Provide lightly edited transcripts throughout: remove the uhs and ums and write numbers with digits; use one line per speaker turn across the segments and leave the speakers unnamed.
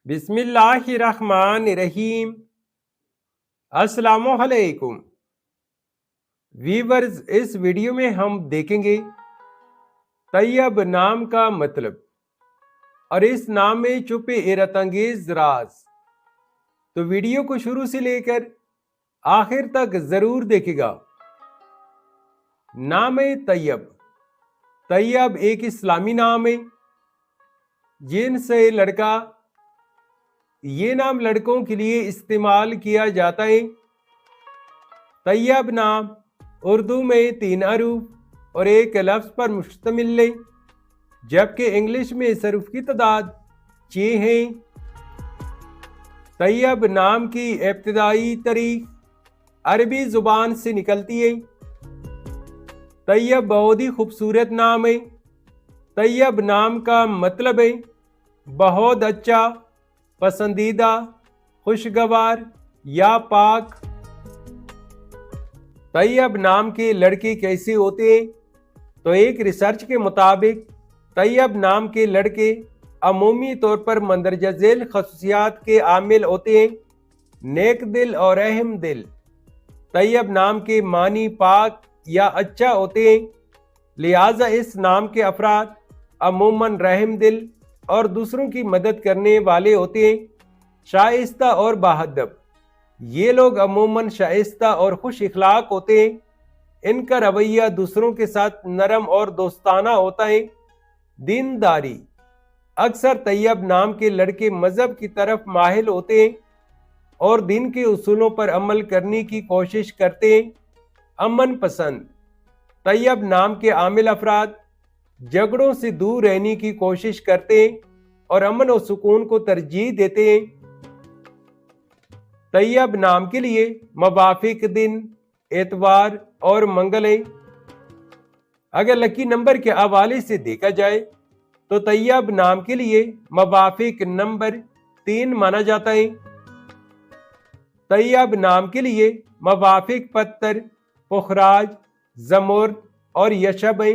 बिस्मिल्लाहिर्रहमानिर्रहीम। अस्सलामुअलैकुम वीवर्स, इस वीडियो में हम देखेंगे तैयब नाम का मतलब और इस नाम में छुपे हैरतअंगेज राज। तो वीडियो को शुरू से लेकर आखिर तक जरूर देखेगा। नाम है तैयब। तैयब एक इस्लामी नाम है जिनसे लड़का, ये नाम लड़कों के लिए इस्तेमाल किया जाता है। तैयब नाम उर्दू में 3 हरूफ और एक लफ्ज़ पर मुश्तमिल है, जबकि इंग्लिश में हरूफ की तादाद 6 है। तैयब नाम की इब्तिदाई तारीख अरबी ज़ुबान से निकलती है। तैयब बहुत ही खूबसूरत नाम है। तैयब नाम का मतलब है बहुत अच्छा, पसंदीदा, खुशगवार या पाक। तैयब नाम के लड़के कैसे होते हैं? तो एक रिसर्च के मुताबिक तैयब नाम के लड़के अमूमी तौर पर मंदरजा झेल खसूसियात के आमिल होते हैं। नेक दिल और रहम दिल। तैयब नाम के मानी पाक या अच्छा होते हैं, लिहाजा इस नाम के अफराद अमूमन रहम दिल और दूसरों की मदद करने वाले होते हैं। शाइस्ता और बहादब। ये लोग अमूमन शाइस्ता और खुश इखलाक होते हैं। इनका रवैया दूसरों के साथ नरम और दोस्ताना होता है। दीनदारी। अक्सर तैयब नाम के लड़के मजहब की तरफ माहिल होते हैं और दिन के उसूलों पर अमल करने की कोशिश करते हैं। अमन पसंद। तैयब नाम के आमिल अफराद झगड़ों से दूर रहने की कोशिश करते हैं और अमन और सुकून को तरजीह देते हैं। तैयब नाम के लिए मवाफिक दिन एतवार और मंगल है। अगर लकी नंबर के हवाले से देखा जाए तो तैयब नाम के लिए मवाफिक नंबर 3 माना जाता है। तैयब नाम के लिए मवाफिक पत्थर पुखराज, जमुर्द और यशब है।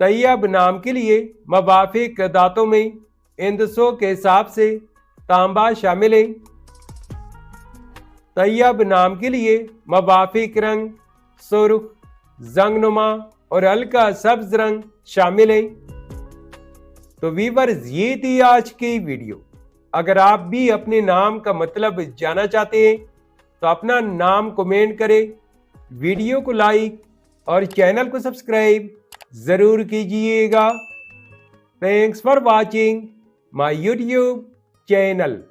तैयब नाम के लिए मवाफिक दातों में इंदसों के हिसाब से तांबा शामिल है। तैयब नाम के लिए मवाफिक रंग सुर्ख, जंगनुमा और हल्का सब्ज रंग शामिल है। तो वीवर्स, ये थी आज की वीडियो। अगर आप भी अपने नाम का मतलब जानना चाहते हैं तो अपना नाम कमेंट करें, वीडियो को लाइक और चैनल को सब्सक्राइब जरूर कीजिएगा। Thanks for watching my YouTube channel.